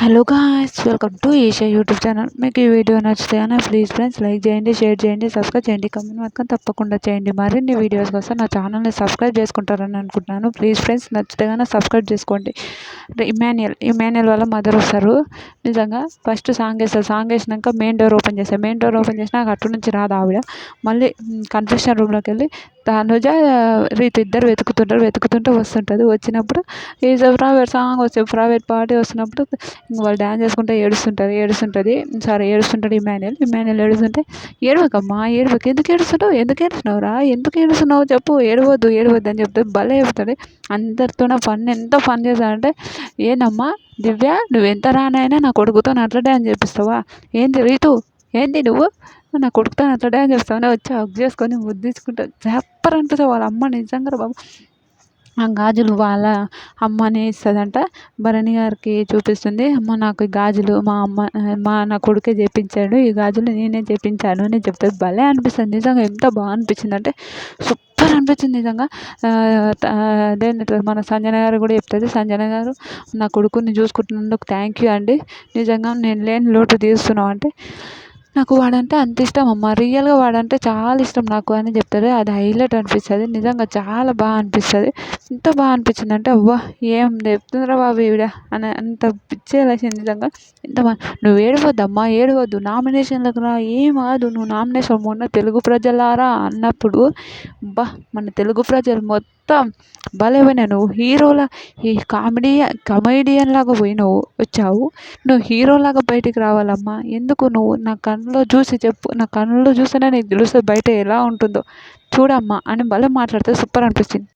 Hello guys, welcome to Eesha YouTube channel. మీకు ఈ వీడియో నచ్చితే ప్లీజ్ ఫ్రెండ్స్ లైక్ చేయండి, షేర్ చేయండి, సబ్స్క్రైబ్ చేయండి, కమెంట్ మాత్రం తప్పకుండా చేయండి. మరిన్ని వీడియోస్ కోసం నా ఛానల్ని సబ్స్క్రైబ్ చేసుకుంటారని అనుకుంటున్నాను. ప్లీజ్ ఫ్రెండ్స్ నచ్చితే సబ్స్క్రైబ్ చేసుకోండి. ఇమాన్యుయల్ వాళ్ళ మదర్ వస్తారు. నిజంగా ఫస్ట్ సాంగ్ వేస్తారు. సాంగ్ వేసినాక మెయిన్ డోర్ ఓపెన్ చేసినాక అటు నుంచి రాదు ఆవిడ. మళ్ళీ కన్ఫెషన్ రూమ్లోకి వెళ్ళి తనుజ ఇద్దరు వెతుకుతుంటే వస్తుంటుంది. వచ్చినప్పుడు ఈజ్ ప్రైవేట్ సాంగ్ వచ్చే ప్రైవేట్ పార్టీ వస్తున్నప్పుడు వాళ్ళు డ్యాన్స్ చేసుకుంటే ఏడుస్తుంటాడు ఇమాన్యుయల్ ఏడుస్తుంటే, ఏడవకమ్మా ఏడవకు, ఎందుకు ఏడుస్తున్నావురా, ఎందుకు ఏడుస్తున్నావు చెప్పు, ఏడవద్దు అని చెప్తే భలే చెప్తాడు. అందరితోనే ఎంత ఫన్ చేశాడంటే, ఏందమ్మా దివ్య, నువ్వు ఎంత రానైనా నా కొడుకుతో అట్లా డ్యాన్స్ చేపిస్తావా, ఏంది రీతు, ఏంది నువ్వు నా కొడుకుతో అట్లా డ్యాన్స్ చేస్తావని వచ్చి హగ్ చేసుకొని ముద్దించుకుంటావు. సూపర్ అనిపిస్తుంది. వాళ్ళ అమ్మ నిజంగా బాబు ఆ గాజులు వాళ్ళ అమ్మనే ఇస్తుందంట. భరణి గారికి చూపిస్తుంది. అమ్మ నాకు ఈ గాజులు నా కొడుకే చేపించాడు, ఈ గాజులు నేనే చేపించాను అని చెప్తుంది. భలే అనిపిస్తుంది. నిజంగా ఎంత బాగా అనిపించింది అంటే సూపర్ అనిపించింది నిజంగా. అదేంటంటే మన సంజన గారు కూడా చెప్తుంది. సంజన గారు, నా కొడుకుని చూసుకుంటున్నందుకు థ్యాంక్ యూ అండి, నిజంగా నేను లేని లోటు తీరుస్తున్నావు అంటే, నాకు వాడంటే అంత ఇష్టం అమ్మ, రియల్గా వాడంటే చాలా ఇష్టం నాకు అని చెప్తారు. అది హైలైట్ అనిపిస్తుంది. నిజంగా చాలా బాగా అనిపిస్తుంది. ఎంత బాగా అనిపించింది అంటే, అవ్వ ఏం చెప్తుందిరా బాబు ఈవిడ అని అంత పిచ్చేలేసింది నిజంగా. ఎంత బాగా, నువ్వు ఏడవద్దమ్మా, ఏడవద్దు, నామినేషన్లకు రా, ఏం కాదు, నువ్వు నామినేషన్ మొన్న తెలుగు ప్రజలారా అన్నప్పుడు మన తెలుగు ప్రజలు మొత్తం భలే పోయినా. నువ్వు హీరోలా ఈ కమెడియన్ లాగా వచ్చావు, నువ్వు హీరోలాగా బయటికి రావాలమ్మా. ఎందుకు నువ్వు నా కళ్ళలో చూసి చెప్పు, నా కళ్ళలో చూస్తేనే నీకు తెలుస్తుంది బయట ఎలా ఉంటుందో చూడమ్మా అని భలే మాట్లాడితే సూపర్ అనిపించింది.